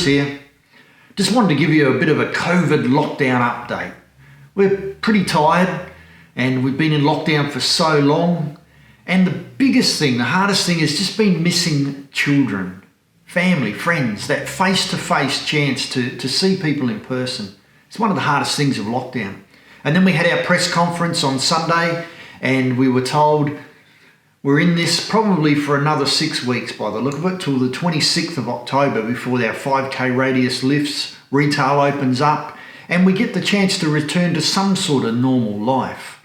here. Just wanted to give you a bit of a COVID lockdown update. We're pretty tired and we've been in lockdown for so long. And the biggest thing, the hardest thing has just been missing children, family, friends, that face-to-face chance to see people in person. It's one of the hardest things of lockdown. And then we had our press conference on Sunday and we were told we're in this probably for another 6 weeks by the look of it, till the 26th of October before our 5K radius lifts, retail opens up, and we get the chance to return to some sort of normal life.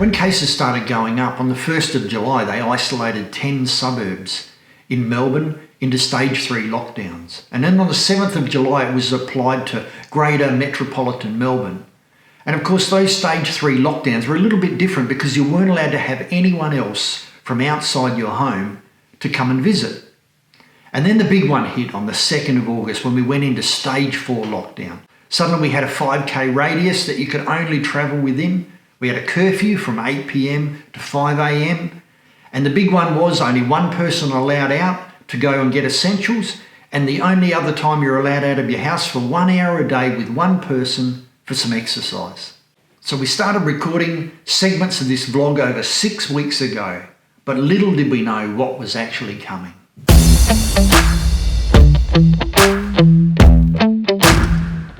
When cases started going up, on the 1st of July, they isolated 10 suburbs in Melbourne into stage 3 lockdowns. And then on the 7th of July, it was applied to greater metropolitan Melbourne. And of course, those stage 3 lockdowns were a little bit different because you weren't allowed to have anyone else from outside your home to come and visit. And then the big one hit on the 2nd of August when we went into stage 4 lockdown. Suddenly we had a 5K radius that you could only travel within. We had a curfew from 8 p.m. to 5 a.m. And the big one was only one person allowed out to go and get essentials, and the only other time you're allowed out of your house for 1 hour a day with one person for some exercise. So we started recording segments of this vlog over 6 weeks ago, but little did we know what was actually coming.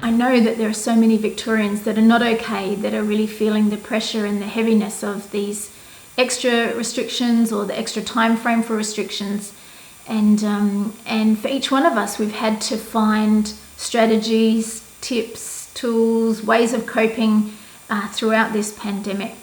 I know that there are so many Victorians that are not okay, that are really feeling the pressure and the heaviness of these extra restrictions or the extra time frame for restrictions. And for each one of us, we've had to find strategies, tips, tools, ways of coping throughout this pandemic.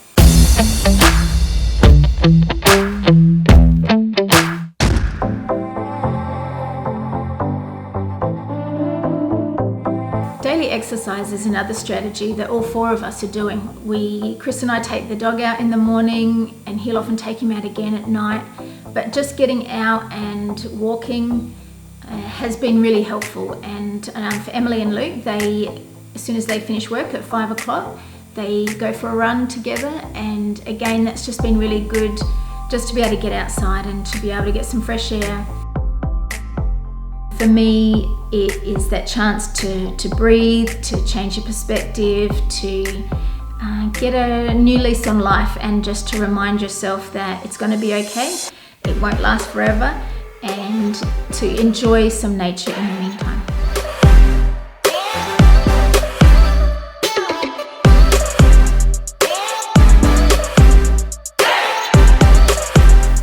Daily exercise is another strategy that all 4 of us are doing. Chris and I take the dog out in the morning and he'll often take him out again at night. But just getting out and walking has been really helpful. And for Emily and Luke, as soon as they finish work at 5 o'clock, they go for a run together. And again, that's just been really good, just to be able to get outside and to be able to get some fresh air. For me, it is that chance to breathe, to change your perspective, to get a new lease on life, and just to remind yourself that it's going to be okay, it won't last forever, and to enjoy some nature in the meantime.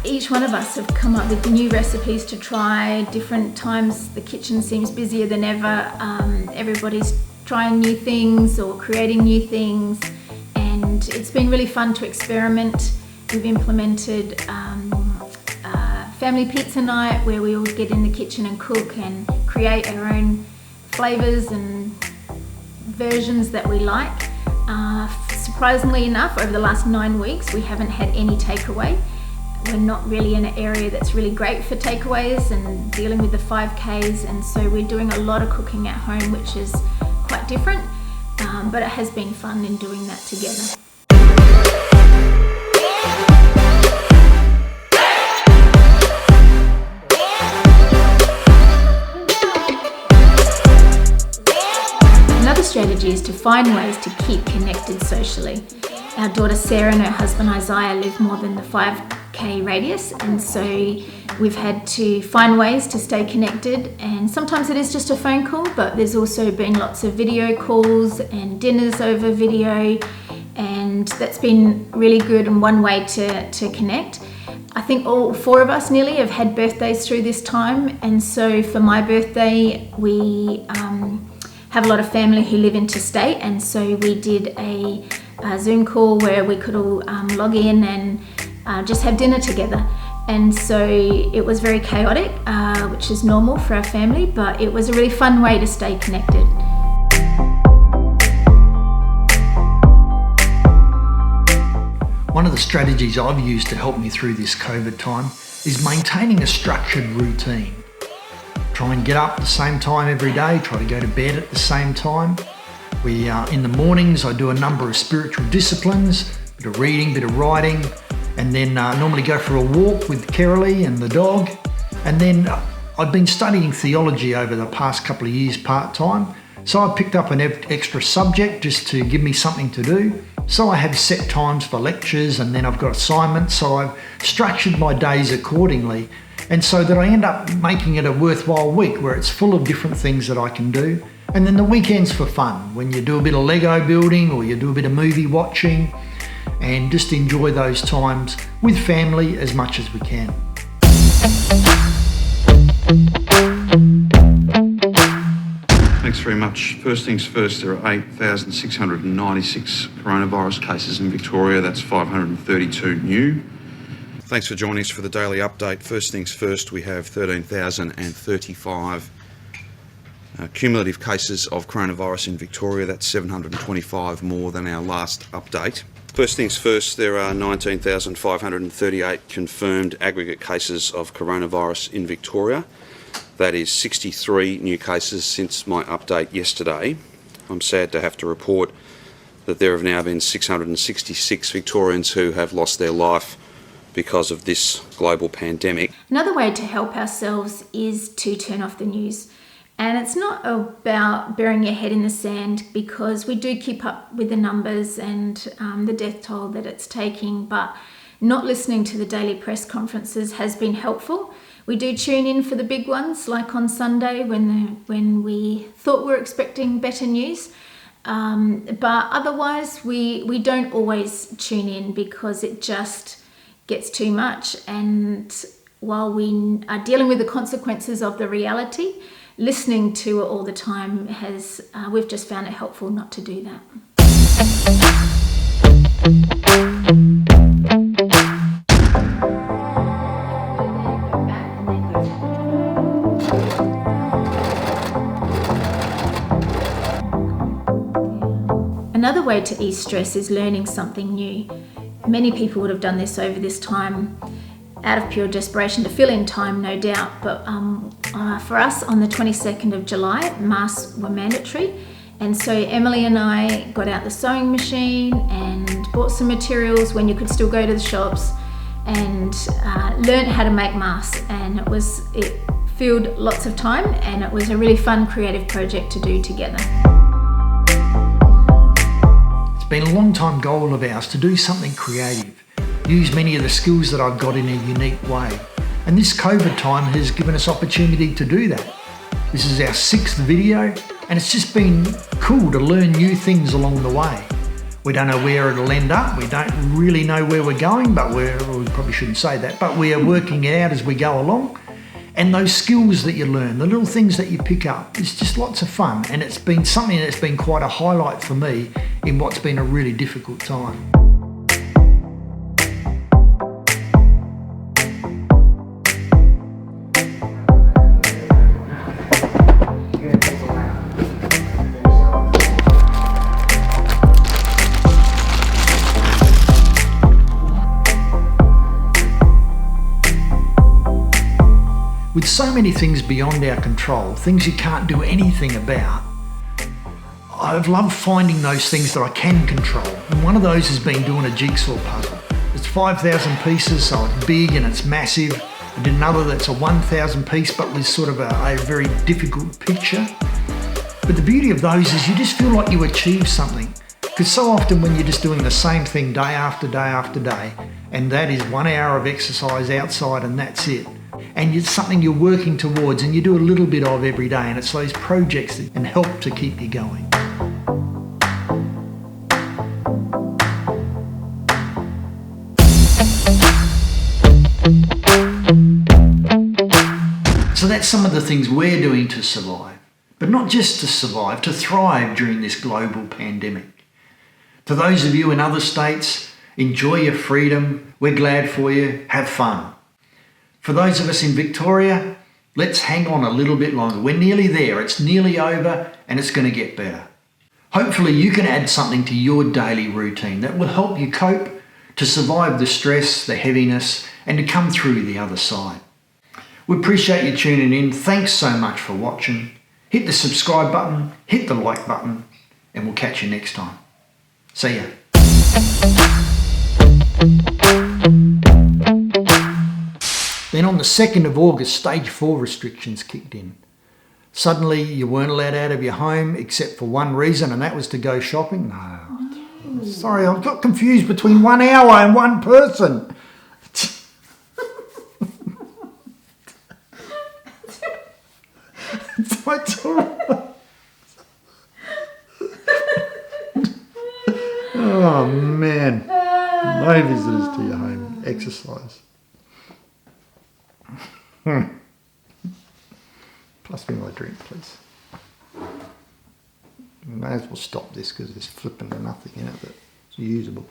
Each one of us have come up with new recipes to try. Different times the kitchen seems busier than ever. Everybody's trying new things or creating new things, and it's been really fun to experiment. We've implemented family pizza night where we all get in the kitchen and cook and create our own flavours and versions that we like. Surprisingly enough, over the last 9 weeks, we haven't had any takeaway. We're not really in an area that's really great for takeaways and dealing with the 5Ks, and so we're doing a lot of cooking at home, which is quite different, but it has been fun in doing that together. Another strategy is to find ways to keep connected socially. Our daughter Sarah and her husband Isaiah live more than the 5K radius, and so we've had to find ways to stay connected, and sometimes it is just a phone call, but there's also been lots of video calls and dinners over video, and that's been really good and one way to connect. I think all 4 of us nearly have had birthdays through this time, and so for my birthday we have a lot of family who live interstate, and so we did a Zoom call where we could all log in and just have dinner together. And so it was very chaotic, which is normal for our family, but it was a really fun way to stay connected. One of the strategies I've used to help me through this COVID time is maintaining a structured routine. Try and get up at the same time every day, try to go to bed at the same time. In the mornings I do a number of spiritual disciplines, a bit of reading, a bit of writing, and then normally go for a walk with Kerrily and the dog. And then I've been studying theology over the past couple of years part-time, so I picked up an extra subject just to give me something to do. So I have set times for lectures, and then I've got assignments, so I've structured my days accordingly, and so that I end up making it a worthwhile week where it's full of different things that I can do. And then the weekends for fun, when you do a bit of Lego building or you do a bit of movie watching, and just enjoy those times with family as much as we can. Thanks very much. First things first, there are 8,696 coronavirus cases in Victoria. That's 532 new. Thanks for joining us for the daily update. First things first, we have 13,035 cumulative cases of coronavirus in Victoria. That's 725 more than our last update. First things first, there are 19,538 confirmed aggregate cases of coronavirus in Victoria. That is 63 new cases since my update yesterday. I'm sad to have to report that there have now been 666 Victorians who have lost their life because of this global pandemic. Another way to help ourselves is to turn off the news. And it's not about burying your head in the sand, because we do keep up with the numbers and the death toll that it's taking, but not listening to the daily press conferences has been helpful. We do tune in for the big ones, like on Sunday when we thought we were expecting better news. But otherwise, we don't always tune in because it just gets too much. And while we are dealing with the consequences of the reality, listening to it all the time we've just found it helpful not to do that. Another way to ease stress is learning something new. Many people would have done this over this time out of pure desperation to fill in time, no doubt, but for us on the 22nd of July, masks were mandatory, and so Emily and I got out the sewing machine and bought some materials when you could still go to the shops, and learned how to make masks, and it filled lots of time, and it was a really fun creative project to do together. It's been a long time goal of ours to do something creative, use many of the skills that I've got in a unique way. And this COVID time has given us opportunity to do that. This is our 6th video, and it's just been cool to learn new things along the way. We don't know where it'll end up. We don't really know where we're going, but we probably shouldn't say that, but we are working it out as we go along. And those skills that you learn, the little things that you pick up, it's just lots of fun. And it's been something that's been quite a highlight for me in what's been a really difficult time. With so many things beyond our control, things you can't do anything about, I've loved finding those things that I can control. And one of those has been doing a jigsaw puzzle. It's 5,000 pieces, so it's big and it's massive. I did another that's a 1,000 piece, but with sort of a very difficult picture. But the beauty of those is you just feel like you achieved something. Because so often when you're just doing the same thing day after day after day, and that is 1 hour of exercise outside and that's it, and it's something you're working towards and you do a little bit of every day, and it's those projects that can help to keep you going. So that's some of the things we're doing to survive, but not just to survive, to thrive during this global pandemic. To those of you in other states, enjoy your freedom. We're glad for you. Have fun. For those of us in Victoria, let's hang on a little bit longer. We're nearly there. It's nearly over and it's going to get better. Hopefully you can add something to your daily routine that will help you cope, to survive the stress, the heaviness, and to come through the other side. We appreciate you tuning in. Thanks so much for watching. Hit the subscribe button, hit the like button, and we'll catch you next time. See ya. Then on the 2nd of August, stage 4 restrictions kicked in. Suddenly you weren't allowed out of your home except for one reason, and that was to go shopping. No. Sorry, I've got confused between 1 hour and one person. It's all right. Oh man. No visitors to your home. Exercise. Pass me my drink, please. May as well stop this because there's flipping nothing in it that's usable.